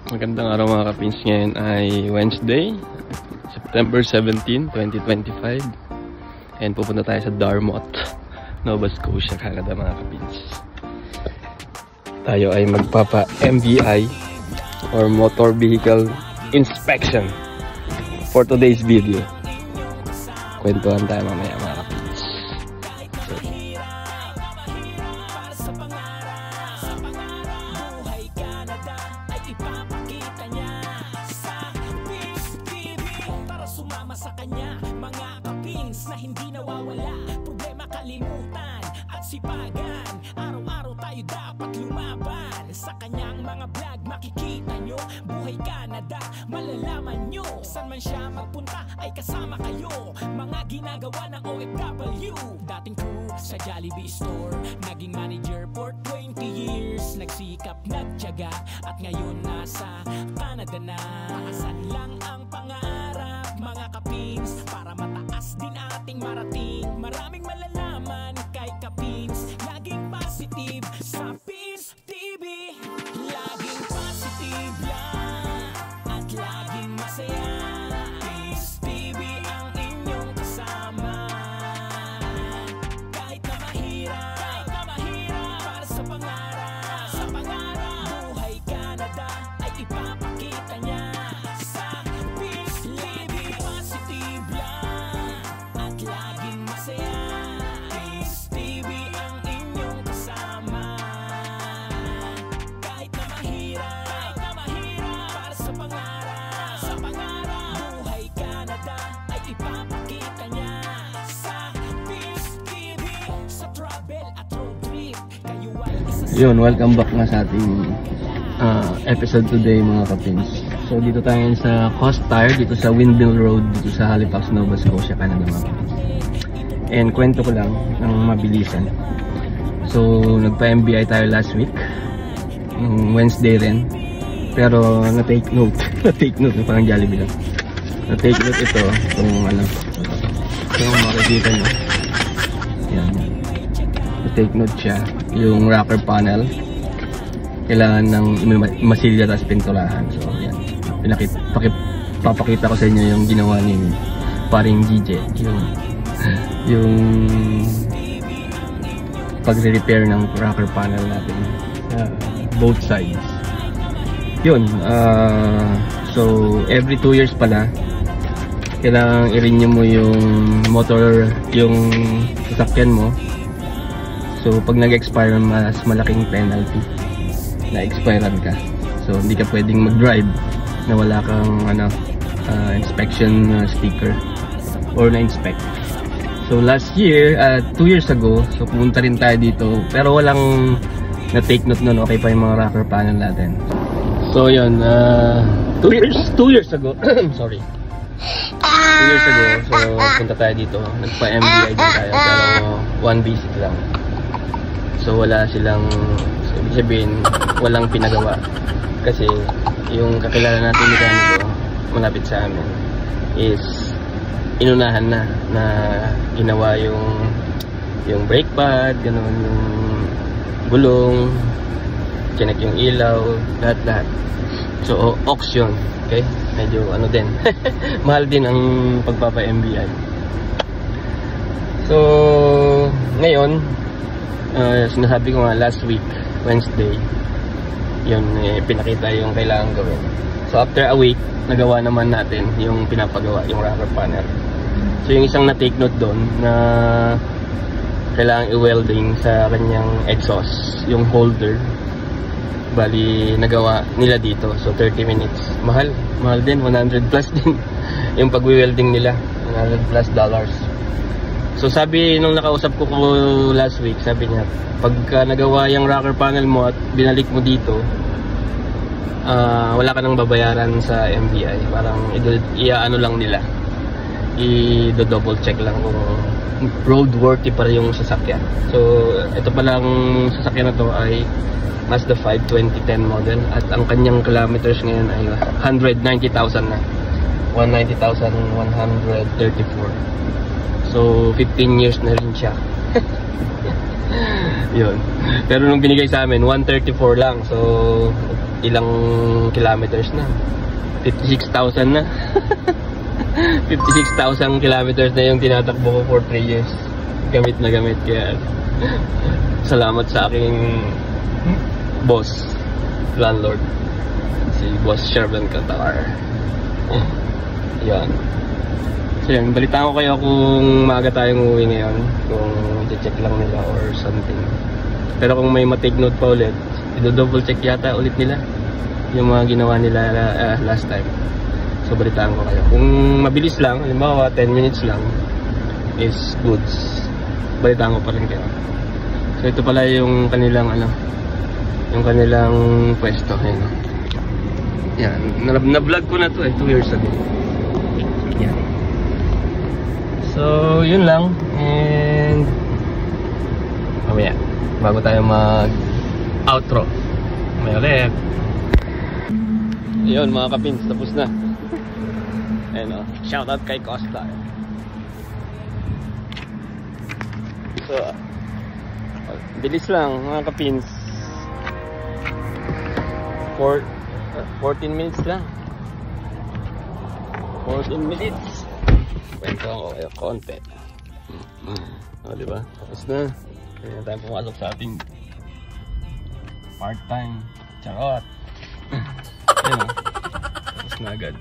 Magandang araw mga kapins. Ngayon ay Wednesday, September 17, 2025. And pupunta tayo sa Dartmouth, Nova Scotia, Canada mga kapins. Tayo ay magpapa-MVI or Motor Vehicle Inspection for today's video. Kwentuhan tayo mamaya mga kapins. Sa kanya, mga kapins na hindi nawawala, problema kalimutan at sipagan. Araw-araw tayo dapat lumaban. Sa kanyang mga vlog makikita nyo, buhay Canada, malalaman nyo. San man siya magpunta ay kasama kayo. Mga ginagawa ng OFW, dating crew sa Jollibee store, naging manager for 20 years. Nagsikap, nagtiyaga at ngayon nasa Canada na. Taasan lang ang pangarap mga kapins, para mataas din ating marating. Maraming malalaman kay kapins, laging positive sa Pins TV. Laging positive lang at laging masaya. Pins TV ang inyong kasama. Kahit na mahirap, para sa pangarap, buhay Canada ay ipapakita niya. Yun, welcome back na sa ating episode today mga kapins. So dito tayo sa Coast Tire, dito sa Windmill Road, dito sa Halifax, Nova Scotia, Canada mga kapins. And kwento ko lang ng mabilisan. So nagpa-MBI tayo last week, Wednesday rin. Pero na-take note, parang Jollibee lang. Na-take note ito, kung ano, kung makikita nyo. Yan. Na-take note siya. Yung rocker panel kailangan ng masilya tapos pinturahan. So yan, papakita ko sa inyo yung ginawa ni paring DJ, yung pagre-repair ng rocker panel natin, both sides. Yun, so every 2 years pala kailangan i-renew mo yung motor, yung sasakyan mo. So pag nag-expire, mas malaking penalty na expirean ka. So hindi ka pwedeng mag-drive na wala kang inspection sticker or na-inspect. So last year, 2 years ago, so pumunta rin tayo dito, pero walang na-take note nun. Okay pa yung mga rocker panel natin. So yun, 2 years ago sorry, 2 years ago, so punta tayo dito, nagpa-MBI din tayo, pero 1 visit lang. So wala silang, ibig sabihin, walang pinagawa. Kasi yung kakilala natin mekaniko malapit sa amin is inunahan na ginawa yung brake pad, gano'n, yung gulong, chinek yung ilaw, lahat. So auction, okay? Medyo ano din, mahal din ang pagpapa-MBI. So ngayon, sinasabi ko nga last week, Wednesday, yun, pinakita yung kailangan gawin. So after a week, nagawa naman natin yung pinapagawa, yung rocker panel. So yung isang na-take note doon na kailangan i-welding sa kanyang exhaust, yung holder, bali nagawa nila dito. So 30 minutes, mahal din, 100 plus din yung pag-welding nila, $100 plus. So sabi nung nakausap ko last week, sabi niya, pagka nagawa yung rocker panel mo at binalik mo dito, wala ka nang babayaran sa MVI. Parang iaano lang nila, i-double check lang kung roadworthy pa rin yung sasakyan. So ito palang sasakyan na to ay Mazda 5 2010 model, at ang kanyang kilometers ngayon ay 190,000 na, 190,134. So 15 years na rin siya. Yun. Pero nung binigay sa amin, 134 lang. So, ilang kilometers na? 56,000 na. 56,000 kilometers na yung tinatakbo ko for 3 years. Gamit na gamit. Kaya, salamat sa aking boss, landlord. Si Boss Sherman Qatar. Yan. So yan, balitaan ko kayo kung maaga tayong uwi ngayon. Kung check lang nila or something. Pero kung may ma-take note pa ulit, i-double check yata ulit nila yung mga ginawa nila last time. So balitaan ko kayo. Kung mabilis lang, halimbawa 10 minutes lang, is goods. Balitaan ko pa rin kayo. So ito pala yung kanilang yung kanilang pwesto. Ayan. Yan, na-vlog ko na to 2 years ago. Yan. So yun lang. And mamaya, bago tayo mag-outro, may ulit. Yun mga kapins, tapos na. Ayan, shoutout kay Costa. So, bilis lang mga kapins. 14 minutes lang. 14 minutes. Kwento ko kayo konti. O, diba? Tapos na. Kaya na tayo pumasok sa ating part-time. Charot. Yun. Tapos na agad.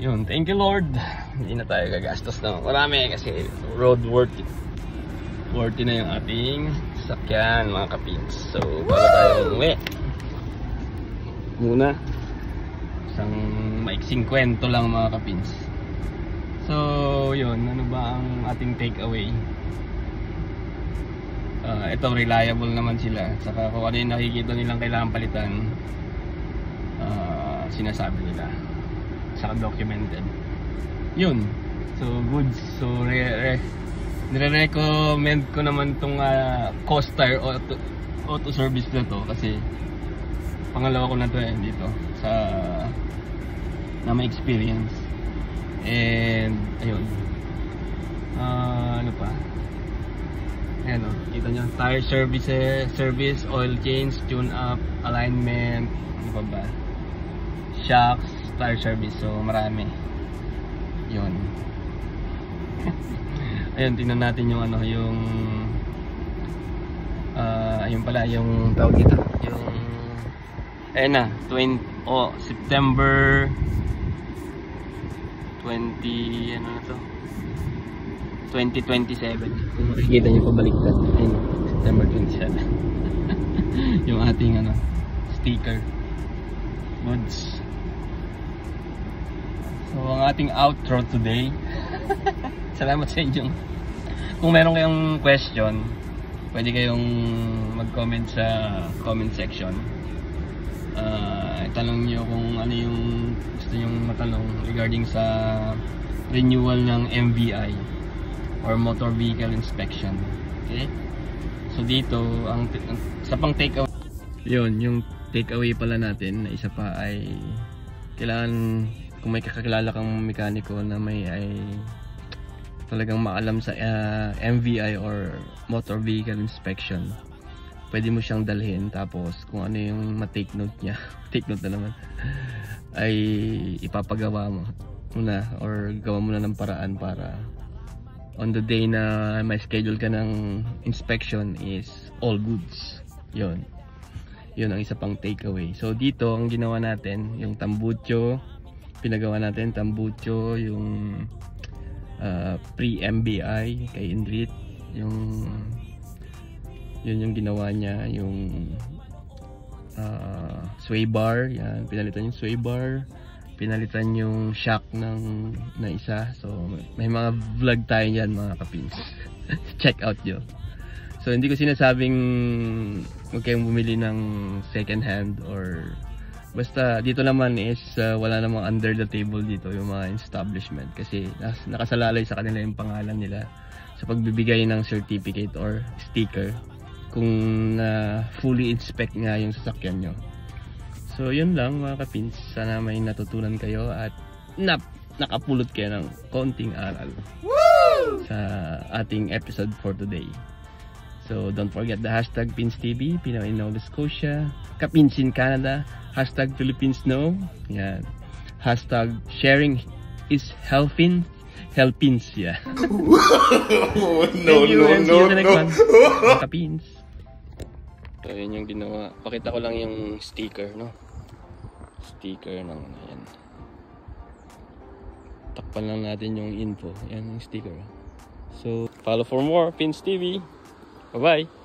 Yun. Thank you Lord. Hindi na tayo gagastos na marami kasi road worthy. Worthy na yung ating sakyan mga kapins. So, bago tayo umuwi muna, isang maiksing kwento lang mga kapins. So, yun, ano ba ang ating takeaway? Ito, reliable naman sila. Saka kung ano yung nakikita nilang kailangan palitan, sinasabi nila. Saka documented. Yun. So, goods. So, nire-recommend ko naman itong COSTAR auto service na to kasi pangalawa ko na to dito sa na may experience. And ayun, ano pa, ayan kita nyo, tire service, oil change, tune up, alignment, ano pa ba, shocks, tire service. So marami yun. Ayun, tingnan natin yung yung ayun pala yung tawag dito, yung ayun na, September 20 ano na to, 2027. Kung makikita nyo pabaliktad, ayun, September 27. Yung ating sticker goods. So ang ating outro today. Salamat sa inyo. Kung meron kayong question, pwede kayong mag-comment sa comment section. Itanong nyo kung ano yung gusto nyong matanong regarding sa renewal ng MVI or Motor Vehicle Inspection. Okay? So dito, sa pang takeaway, yun, yung takeaway pala natin na isa pa ay kailangan, kung may kakakilala kang mekaniko na may talagang maalam sa MVI or Motor Vehicle Inspection, pwede mo siyang dalhin, tapos kung ano yung ma-take note niya, take note na naman, ay ipapagawa mo muna or gawa mo na ng paraan para on the day na may schedule ka ng inspection is all goods. Yun ang isa pang takeaway. So dito ang ginawa natin, yung tambucho, pinagawa natin tambucho, yung pre-MBI kay Indrit, yun yung ginawa niya, yung sway bar, yan, pinalitan yung sway bar, pinalitan yung shock na isa. So may mga vlog tayo yan mga kapins. Check out nyo. So hindi ko sinasabing huwag kayong bumili ng second hand, or basta dito naman is wala namang under the table dito yung mga establishment, kasi nakasalalay sa kanila yung pangalan nila sa pagbibigay ng certificate or sticker kung fully inspect nga yung sasakyan nyo. So yun lang mga kapins, sana may natutunan kayo at nakapulot kayo ng konting aral. Woo! sa ating episode for today. So don't forget the hashtag PinsTV, Pinoy in Nova Scotia, Kapins in Canada, hashtag Philippines Know, yan. Hashtag sharing is helping, yeah. No, Kapins. So yun yung ginawa. Pakita ko lang yung sticker, no? Sticker ng ayan. Takpan lang natin yung info. Yan yung sticker. So follow for more PinsTV. Bye-bye.